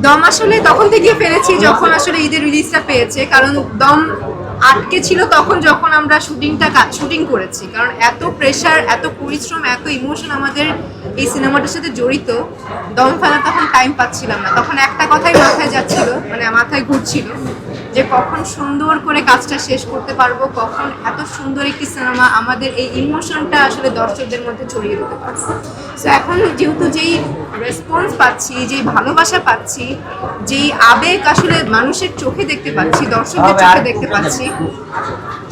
দম আসলে তখন থেকে ফেলেছি যখন আসলে ঈদের রিলিজটা পেয়েছে, কারণ দম আটকে ছিল তখন যখন আমরা শুটিং করেছি, কারণ এত প্রেশার, এত পরিশ্রম, এত ইমোশন আমাদের এই সিনেমাটার সাথে জড়িত। দম ফেলা তখন টাইম পাচ্ছিলাম না, তখন একটা কথাই মাথায় যাচ্ছিল, মানে মাথায় ঘুরছিল যে কখন সুন্দর করে কাজটা শেষ করতে পারবো, কখন এত সুন্দর একটি সিনেমা আমাদের এই ইমোশনটা আসলে দর্শকদের মধ্যে ছড়িয়ে দিতে পারবো। তো এখন যেহেতু যেই রেসপন্স পাচ্ছি, যেই ভালোবাসা পাচ্ছি, যেই আবেগ আসলে মানুষের চোখে দেখতে পাচ্ছি, দর্শকদের চোখে দেখতে পাচ্ছি,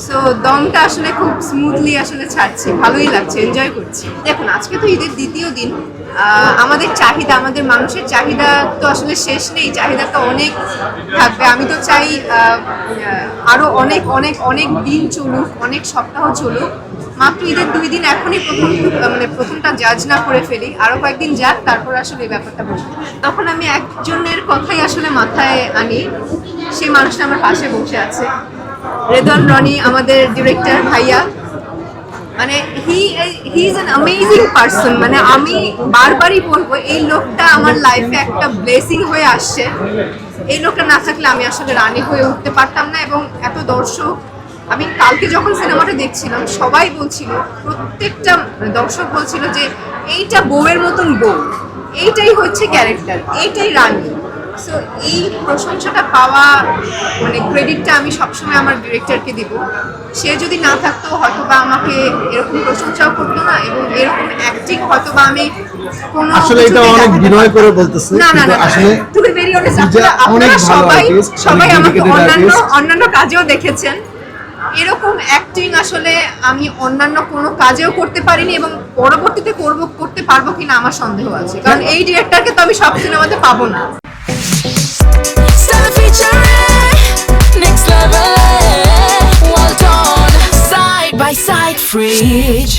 সো দমটা আসলে খুব স্মুথলি আসলে ছাড়ছি, ভালোই লাগছে, এনজয় করছি। দেখুন, আজকে তো ঈদের দ্বিতীয় দিন। আমাদের চাহিদা, আমাদের মানুষের চাহিদা তো আসলে শেষ নেই, চাহিদা তো অনেক থাকবে। আমি তো চাই আরো অনেক অনেক অনেক দিন চলুক, অনেক সপ্তাহ চলুক। মাত্র ঈদের 2 দিন, এখনই প্রথমটা জাজ না করে ফেলি, আরো কয়েকদিন যাক, তারপর আসলে এই ব্যাপারটা বলবো। তখন আমি একজনের কথাই আসলে মাথায় আনি, সেই মানুষটা আমার পাশে বসে আছে, রেদওয়ান রনি, আমাদের ডিরেক্টর ভাইয়া। মানে he is an amazing person. মানে আমি বারবারই বলবো, এই লোকটা আমার লাইফে একটা ব্লেসিং হয়ে আসছে। এই লোকটা না থাকলে আমি আসলে রানী হয়ে উঠতে পারতাম না। এবং এত দর্শক, আমি কালকে যখন সিনেমাটা দেখছিলাম, সবাই বলছিল, প্রত্যেকটা দর্শক বলছিল যে এইটা বউয়ের মতন বউ, এইটাই হচ্ছে ক্যারেক্টার, এইটাই রানী। সো এই প্রশংসাটা পাওয়া, মানে ক্রেডিটটা আমি সবসময় আমার ডিরেক্টরকে দিব। সে যদি না থাকতো হয়তো বা আমাকে এরকম প্রশংসাও করতো না, এবং এরকম অ্যাক্টিং হয়তো বা আমি কোনো আসলে এটা অনেক বিনয় করে বলতেছে, না না কিন্তু না, আসলে টু বি ভেরি অনেস্ট, অনেক আপনারা ভালো সবাই artist, সবাই অনেক আমাকে dedicated অন্যান্য কাজেও দেখেছেন। এরকম অ্যাক্টিং আসলে আমি অন্যান্য কোনো কাজেও করতে পারিনি, এবং পরবর্তীতে করতে পারবো কিনা আমার সন্দেহ আছে, কারণ এই ডিরেক্টরকে তো আমি সব সিনেমাতে পাবো না। Stella featuring next level. Well done, side by side, fridge.